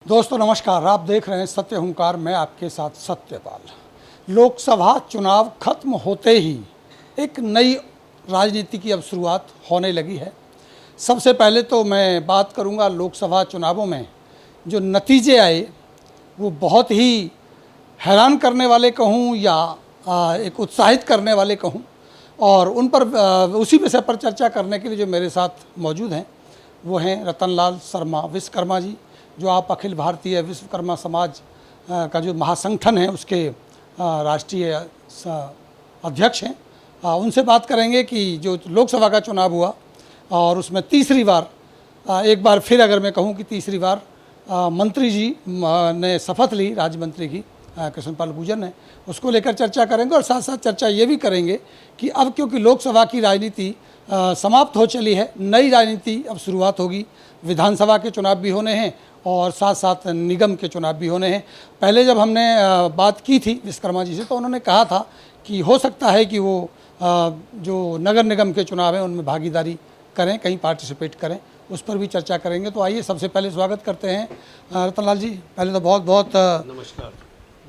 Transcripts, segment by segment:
दोस्तों नमस्कार, आप देख रहे हैं सत्य हुंकार। मैं आपके साथ सत्यपाल। लोकसभा चुनाव खत्म होते ही एक नई राजनीति की अब शुरुआत होने लगी है। सबसे पहले तो मैं बात करूंगा लोकसभा चुनावों में जो नतीजे आए वो बहुत ही हैरान करने वाले कहूं या एक उत्साहित करने वाले कहूं, और उन पर उसी विषय पर चर्चा करने के लिए जो मेरे साथ मौजूद हैं वो हैं रतनलाल शर्मा विश्वकर्मा जी, जो आप अखिल भारतीय विश्वकर्मा समाज का जो महासंगठन है उसके राष्ट्रीय अध्यक्ष हैं। उनसे बात करेंगे कि जो लोकसभा का चुनाव हुआ और उसमें तीसरी बार, एक बार फिर अगर मैं कहूं कि तीसरी बार मंत्री जी ने शपथ ली, राज्य मंत्री की कृष्णपाल गुर्जर ने, उसको लेकर चर्चा करेंगे। और साथ साथ चर्चा ये भी करेंगे कि अब क्योंकि लोकसभा की राजनीति समाप्त हो चली है, नई राजनीति अब शुरुआत होगी। विधानसभा के चुनाव भी होने हैं और साथ साथ निगम के चुनाव भी होने हैं। पहले जब हमने बात की थी विश्वकर्मा जी से तो उन्होंने कहा था कि हो सकता है कि वो जो नगर निगम के चुनाव हैं उनमें भागीदारी करें, कहीं पार्टिसिपेट करें, उस पर भी चर्चा करेंगे। तो आइए सबसे पहले स्वागत करते हैं रतनलाल जी। पहले तो बहुत बहुत नमस्कार,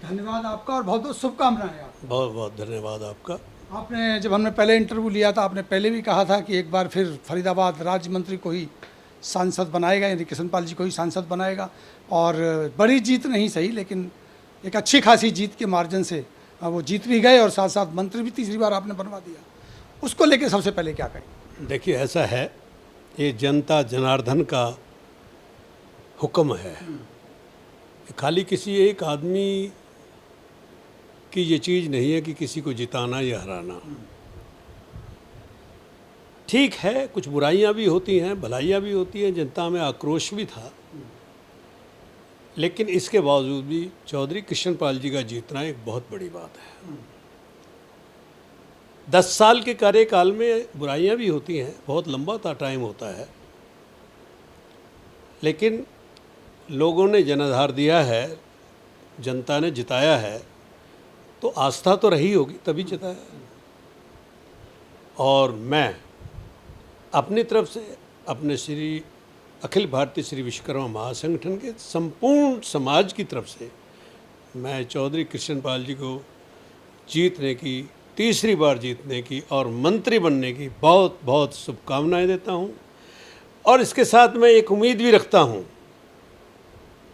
धन्यवाद आपका और बहुत बहुत शुभकामनाएं आपको। बहुत बहुत धन्यवाद आपका। आपने जब हमने पहले इंटरव्यू लिया था, आपने पहले भी कहा था कि एक बार फिर फरीदाबाद राज्य मंत्री को ही सांसद बनाएगा, यानी कृष्णपाल जी को ही सांसद बनाएगा। और बड़ी जीत नहीं सही, लेकिन एक अच्छी खासी जीत के मार्जिन से वो जीत भी गए और साथ साथ मंत्री भी तीसरी बार आपने बनवा दिया। उसको लेके सबसे पहले क्या कहें? देखिए, ऐसा है, ये जनता जनार्दन का हुक्म है। खाली किसी एक आदमी की ये चीज़ नहीं है कि किसी को जिताना या हराना। ठीक है, कुछ बुराइयां भी होती हैं, भलाइयां भी होती हैं, जनता में आक्रोश भी था, लेकिन इसके बावजूद भी चौधरी कृष्णपाल जी का जीतना एक बहुत बड़ी बात है। 10 साल के कार्यकाल में बुराइयां भी होती हैं, बहुत लंबा टाइम होता है, लेकिन लोगों ने जनाधार दिया है, जनता ने जिताया है, तो आस्था तो रही होगी तभी जिताया। और मैं अपनी तरफ से अपने श्री अखिल भारतीय श्री विश्वकर्मा महासंगठन के संपूर्ण समाज की तरफ से मैं चौधरी कृष्णपाल जी को जीतने की, तीसरी बार जीतने की और मंत्री बनने की बहुत बहुत शुभकामनाएं देता हूं। और इसके साथ मैं एक उम्मीद भी रखता हूं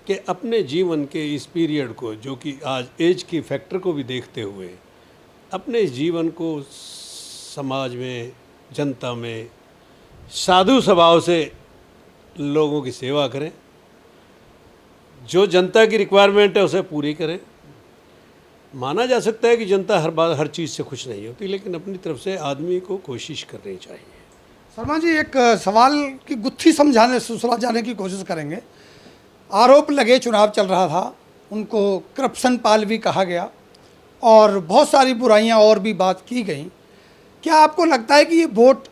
कि अपने जीवन के इस पीरियड को, जो कि आज एज की फैक्टर को भी देखते हुए, अपने इस जीवन को समाज में, जनता में साधु स्वभाव से लोगों की सेवा करें, जो जनता की रिक्वायरमेंट है उसे पूरी करें। माना जा सकता है कि जनता हर चीज़ से खुश नहीं होती, लेकिन अपनी तरफ से आदमी को कोशिश करनी चाहिए। शर्मा जी, एक सवाल की गुत्थी सुलझाने की कोशिश करेंगे। आरोप लगे, चुनाव चल रहा था, उनको करप्शन पाल भी कहा गया और बहुत सारी बुराइयां और भी बात की गई। क्या आपको लगता है कि ये वोट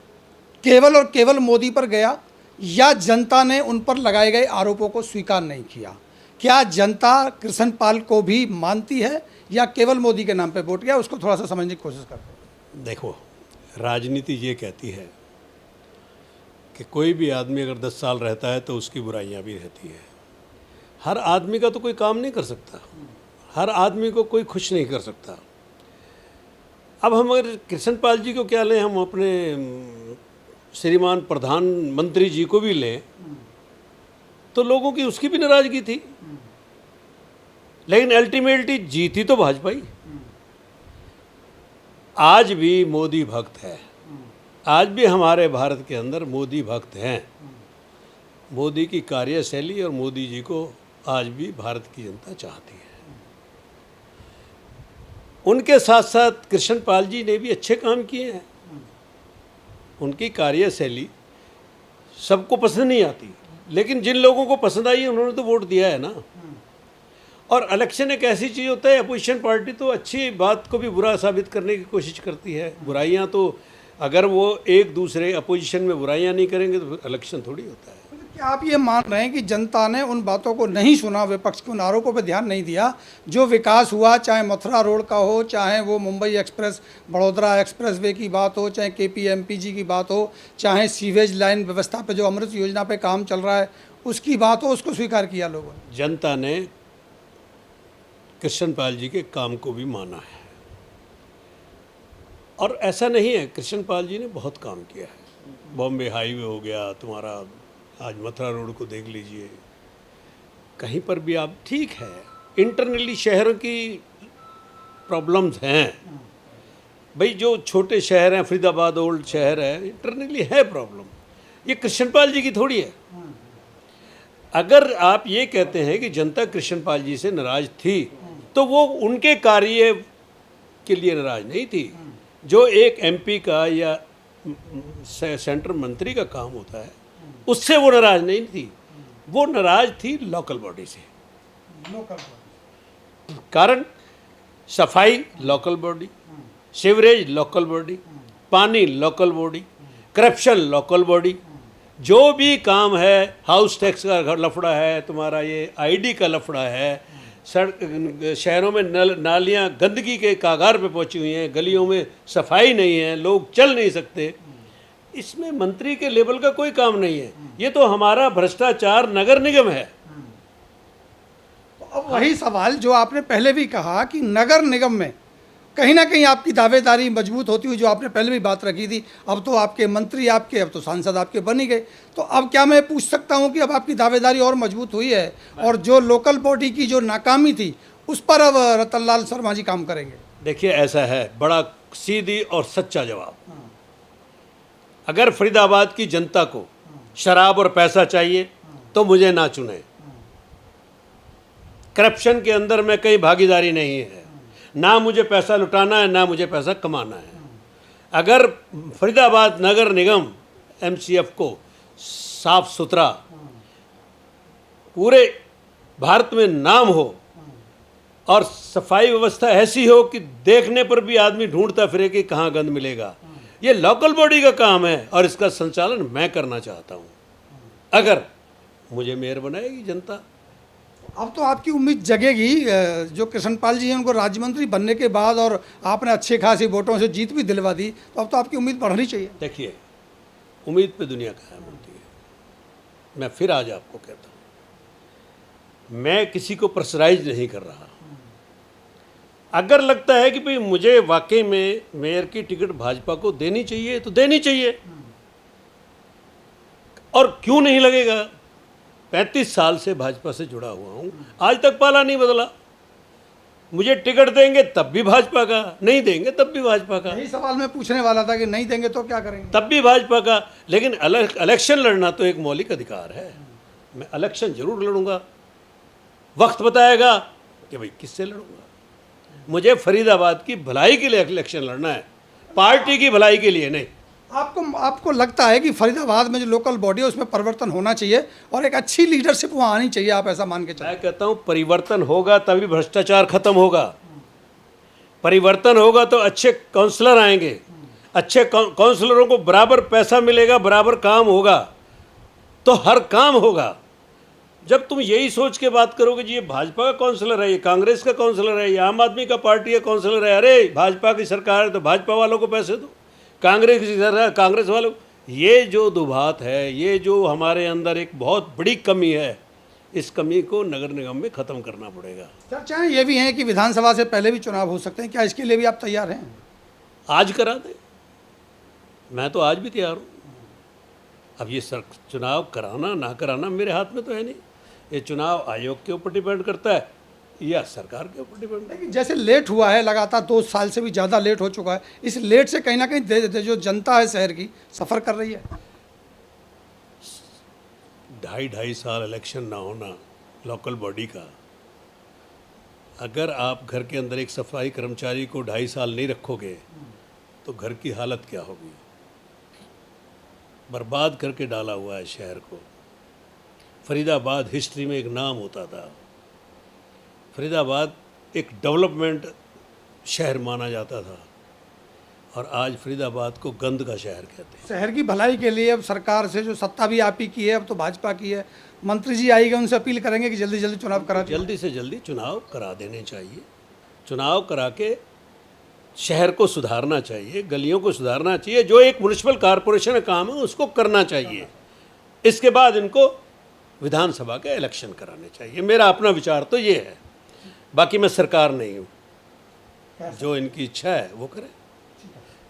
केवल और केवल मोदी पर गया, या जनता ने उन पर लगाए गए आरोपों को स्वीकार नहीं किया? क्या जनता कृष्णपाल को भी मानती है या केवल मोदी के नाम पे वोट गया? उसको थोड़ा सा समझने की कोशिश करते हैं। देखो, राजनीति ये कहती है कि कोई भी आदमी अगर 10 साल रहता है तो उसकी बुराइयां भी रहती हैं। हर आदमी का तो कोई काम नहीं कर सकता, हर आदमी को कोई खुश नहीं कर सकता। अब हम अगर कृष्णपाल जी को क्या लें, हम अपने श्रीमान प्रधानमंत्री जी को भी लें तो लोगों की उसकी भी नाराज़गी थी, लेकिन अल्टीमेटली जीती तो भाजपा ही। आज भी मोदी भक्त है, आज भी हमारे भारत के अंदर मोदी भक्त हैं। मोदी की कार्यशैली और मोदी जी को आज भी भारत की जनता चाहती है। उनके साथ साथ कृष्णपाल जी ने भी अच्छे काम किए हैं। उनकी कार्यशैली सबको पसंद नहीं आती, लेकिन जिन लोगों को पसंद आई उन्होंने तो वोट दिया है ना। और इलेक्शन एक ऐसी चीज़ होता है, अपोजिशन पार्टी तो अच्छी बात को भी बुरा साबित करने की कोशिश करती है। बुराइयां तो अगर वो एक दूसरे अपोजिशन में बुराइयां नहीं करेंगे तो फिर इलेक्शन थोड़ी होता है। क्या आप ये मान रहे हैं कि जनता ने उन बातों को नहीं सुना, विपक्ष के उन आरोपों पर ध्यान नहीं दिया? जो विकास हुआ, चाहे मथुरा रोड का हो, चाहे वो Mumbai express Baroda express way की बात हो, चाहे KPMPG की बात हो, चाहे सीवेज लाइन व्यवस्था पे जो अमृत योजना पे काम चल रहा है उसकी बात हो, उसको स्वीकार किया लोगों ने। जनता ने कृष्ण पाल जी के काम को भी माना है, और ऐसा नहीं है, कृष्ण पाल जी ने बहुत काम किया है। बॉम्बे हाईवे हो गया तुम्हारा, आज मथुरा रोड को देख लीजिए, कहीं पर भी आप, ठीक है इंटरनली शहरों की प्रॉब्लम्स हैं भाई, जो छोटे शहर हैं, फरीदाबाद ओल्ड शहर है, इंटरनली है प्रॉब्लम, ये कृष्णपाल जी की थोड़ी है। अगर आप ये कहते हैं कि जनता कृष्णपाल जी से नाराज थी, तो वो उनके कार्य के लिए नाराज नहीं थी। जो एक एमपी का या सेंट्रल मंत्री का काम होता है, उससे वो नाराज नहीं थी, वो नाराज थी लोकल बॉडी से। कारण सफाई local body, sewerage local body, पानी local body, corruption local body, जो भी काम है, हाउस टैक्स का लफड़ा है, तुम्हारा ये आईडी का लफड़ा है, सड़क शहरों में नालियाँ गंदगी के कागार पे पहुंची हुई हैं, गलियों में सफाई नहीं है, लोग चल नहीं सकते, इसमें मंत्री के लेवल का कोई काम नहीं है। ये तो हमारा भ्रष्टाचार नगर निगम है। अब वही सवाल जो आपने पहले भी कहा कि नगर निगम में कहीं ना कहीं आपकी दावेदारी मजबूत होती हुई, जो आपने पहले भी बात रखी थी, अब तो आपके मंत्री आपके, अब तो सांसद आपके बन ही गए, तो अब क्या मैं पूछ सकता हूं कि अब आपकी दावेदारी और मजबूत हुई है, और जो लोकल बॉडी की जो नाकामी थी उस पर अब रतनलाल शर्मा जी काम करेंगे? देखिए ऐसा है, बड़ा सीधी और सच्चा जवाब, अगर फरीदाबाद की जनता को शराब और पैसा चाहिए तो मुझे ना चुने। करप्शन के अंदर में कहीं भागीदारी नहीं है, ना मुझे पैसा लुटाना है, ना मुझे पैसा कमाना है। अगर फरीदाबाद नगर निगम एमसीएफ को साफ सुथरा पूरे भारत में नाम हो, और सफाई व्यवस्था ऐसी हो कि देखने पर भी आदमी ढूंढता फिरे कि कहाँ गंद मिलेगा, ये लोकल बॉडी का काम है, और इसका संचालन मैं करना चाहता हूँ। अगर मुझे मेयर बनाएगी जनता। अब तो आपकी उम्मीद जगेगी, जो कृष्णपाल जी हैं उनको राज्य मंत्री बनने के बाद, और आपने अच्छे खासी वोटों से जीत भी दिलवा दी, तो अब तो आपकी उम्मीद बढ़नी चाहिए। देखिए, उम्मीद पे दुनिया कायम होती है। मैं फिर आज आपको कहता हूँ, मैं किसी को प्रेशराइज नहीं कर रहा। अगर लगता है कि भाई मुझे वाकई में मेयर की टिकट भाजपा को देनी चाहिए तो देनी चाहिए, और क्यों नहीं लगेगा। 35 साल से भाजपा से जुड़ा हुआ हूँ, आज तक पाला नहीं बदला। मुझे टिकट देंगे तब भी भाजपा का, नहीं देंगे तब भी भाजपा का। यही सवाल मैं पूछने वाला था कि नहीं देंगे तो क्या करेंगे? तब भी भाजपा का। लेकिन इलेक्शन लड़ना तो एक मौलिक अधिकार है। मैं इलेक्शन जरूर लड़ूंगा, वक्त बताएगा कि भाई किससे लड़ूंगा। मुझे फरीदाबाद की भलाई के लिए इलेक्शन लड़ना है, पार्टी की भलाई के लिए नहीं। आपको लगता है कि फरीदाबाद में जो लोकल बॉडी है उसमें परिवर्तन होना चाहिए, और एक अच्छी लीडरशिप वहाँ आनी चाहिए, आप ऐसा मान के चलें? मैं कहता हूँ परिवर्तन होगा तभी भ्रष्टाचार खत्म होगा। परिवर्तन होगा तो अच्छे काउंसलर आएंगे, अच्छे काउंसलरों को बराबर पैसा मिलेगा, बराबर काम होगा, तो हर काम होगा। जब तुम यही सोच के बात करोगे जी ये भाजपा का काउंसलर है, ये कांग्रेस का काउंसलर है, ये आम आदमी का पार्टी का काउंसलर है, अरे भाजपा की सरकार है तो भाजपा वालों को पैसे दो, कांग्रेस की सरकार कांग्रेस वालों, ये जो दुभात है, ये जो हमारे अंदर एक बहुत बड़ी कमी है, इस कमी को नगर निगम में ख़त्म करना पड़ेगा। चर्चाएं ये भी हैं कि विधानसभा से पहले भी चुनाव हो सकते हैं, क्या इसके लिए भी आप तैयार हैं? आज करा दें, मैं तो आज भी तैयार हूँ। अब ये चुनाव कराना ना कराना मेरे हाथ में तो है नहीं, ये चुनाव आयोग के ऊपर डिपेंड करता है या सरकार के ऊपर डिपेंड। लेकिन जैसे लेट हुआ है, लगातार 2 साल से भी ज़्यादा लेट हो चुका है, इस लेट से कहीं ना कहीं जो जनता है शहर की सफ़र कर रही है। 2.5 साल इलेक्शन ना होना लोकल बॉडी का, अगर आप घर के अंदर एक सफाई कर्मचारी को 2.5 साल नहीं रखोगे तो घर की हालत क्या होगी। बर्बाद करके डाला हुआ है शहर को। फरीदाबाद हिस्ट्री में एक नाम होता था, फरीदाबाद एक डेवलपमेंट शहर माना जाता था, और आज फरीदाबाद को गंद का शहर कहते हैं। शहर की भलाई के लिए अब सरकार से जो सत्ता भी आप ही की है, अब तो भाजपा की है, मंत्री जी आएंगे, उनसे अपील करेंगे कि जल्दी जल्दी चुनाव करा दें। जल्दी से जल्दी चुनाव करा देने चाहिए। चुनाव करा के शहर को सुधारना चाहिए, गलियों को सुधारना चाहिए, जो एक म्युनिसिपल कॉरपोरेशन का काम है उसको करना चाहिए। इसके बाद इनको विधानसभा के इलेक्शन कराने चाहिए। मेरा अपना विचार तो ये है, बाकी मैं सरकार नहीं हूँ, जो इनकी इच्छा है वो करें।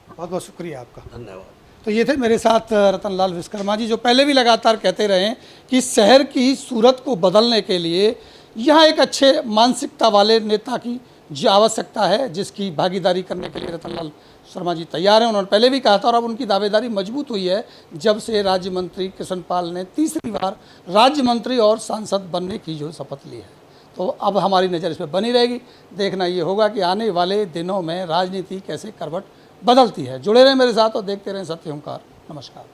बहुत बहुत शुक्रिया आपका। धन्यवाद। तो ये थे मेरे साथ रतनलाल विश्वकर्मा जी, जो पहले भी लगातार कहते रहे हैं कि शहर की सूरत को बदलने के लिए यहाँ एक अच्छे मानसिकता वाले नेता की जो आवश्यकता है, जिसकी भागीदारी करने के लिए रतनलाल शर्मा जी तैयार हैं। उन्होंने पहले भी कहा था और अब उनकी दावेदारी मजबूत हुई है जब से राज्य मंत्री कृष्ण पाल ने तीसरी बार राज्य मंत्री और सांसद बनने की जो शपथ ली है। तो अब हमारी नज़र इस पर बनी रहेगी। देखना ये होगा कि आने वाले दिनों में राजनीति कैसे करवट बदलती है। जुड़े रहें मेरे साथ और देखते रहें सत्य हुंकार। नमस्कार।